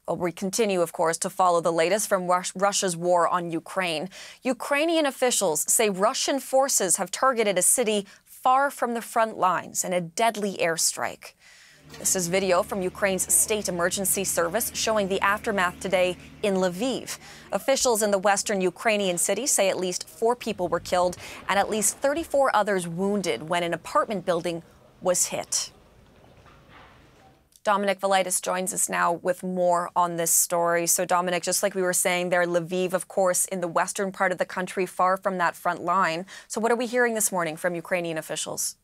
Well, we continue, of course, to follow the latest from Russia's war on Ukraine. Ukrainian officials say Russian forces have targeted a city far from the front lines in a deadly airstrike. This is video from Ukraine's state emergency service showing the aftermath today in Lviv. Officials in the western Ukrainian city say at least 4 people were killed and at least 34 others wounded when an apartment building was hit. Dominic Velitis joins us now with more on this story. So, Dominic, just like we were saying there, Lviv, of course, in the western part of the country, far from that front line. So what are we hearing this morning from Ukrainian officials?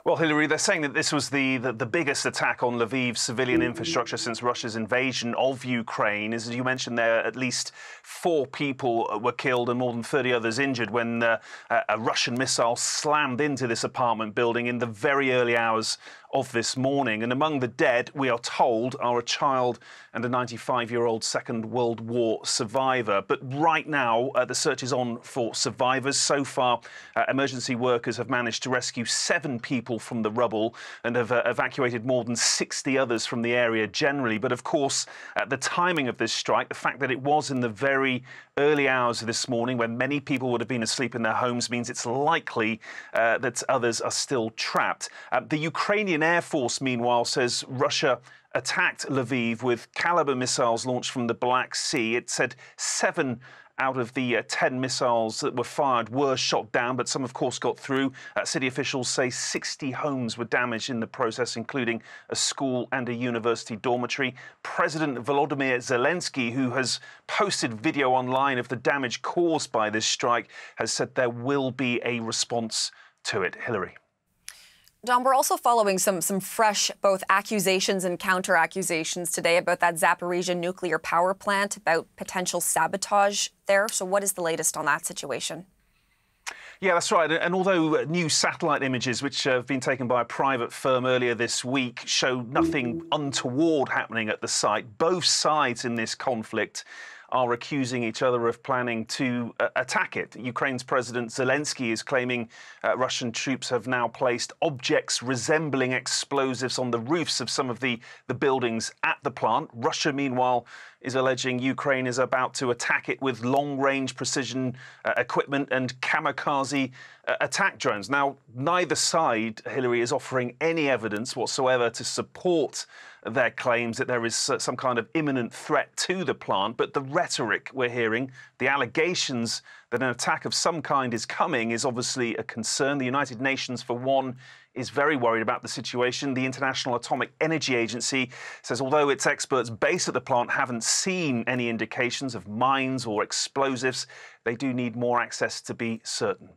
Well, Hillary, they're saying that this was the biggest attack on Lviv's civilian infrastructure since Russia's invasion of Ukraine. As you mentioned there, at least 4 people were killed and more than 30 others injured when a Russian missile slammed into this apartment building in the very early hours of this morning. And among the dead, we are told, are a child and a 95-year-old Second World War survivor. But right now, the search is on for survivors. So far, emergency workers have managed to rescue 7 people from the rubble and have evacuated more than 60 others from the area generally. But of course, the timing of this strike, the fact that it was in the very early hours of this morning when many people would have been asleep in their homes, means it's likely that others are still trapped. The Ukrainian Air Force, meanwhile, says Russia attacked Lviv with Caliber missiles launched from the Black Sea. It said 7 out of the 10 missiles that were fired were shot down, but some, of course, got through. City officials say 60 homes were damaged in the process, including a school and a university dormitory. President Volodymyr Zelensky, who has posted video online of the damage caused by this strike, has said there will be a response to it. Hillary. Dom, we're also following some fresh both accusations and counter-accusations today about that Zaporizhzhia nuclear power plant, about potential sabotage there. So what is the latest on that situation? Yeah, that's right. And although new satellite images, which have been taken by a private firm earlier this week, show nothing untoward happening at the site, both sides in this conflict are accusing each other of planning to attack it. Ukraine's President Zelensky is claiming Russian troops have now placed objects resembling explosives on the roofs of some of the buildings at the plant. Russia, meanwhile, is alleging Ukraine is about to attack it with long-range precision equipment and kamikaze attack drones. Now, neither side, Hillary, is offering any evidence whatsoever to support their claims that there is some kind of imminent threat to the plant. But the rhetoric we're hearing, the allegations that an attack of some kind is coming, is obviously a concern. The United Nations, for one, is very worried about the situation. The International Atomic Energy Agency says although its experts based at the plant haven't seen any indications of mines or explosives, they do need more access to be certain.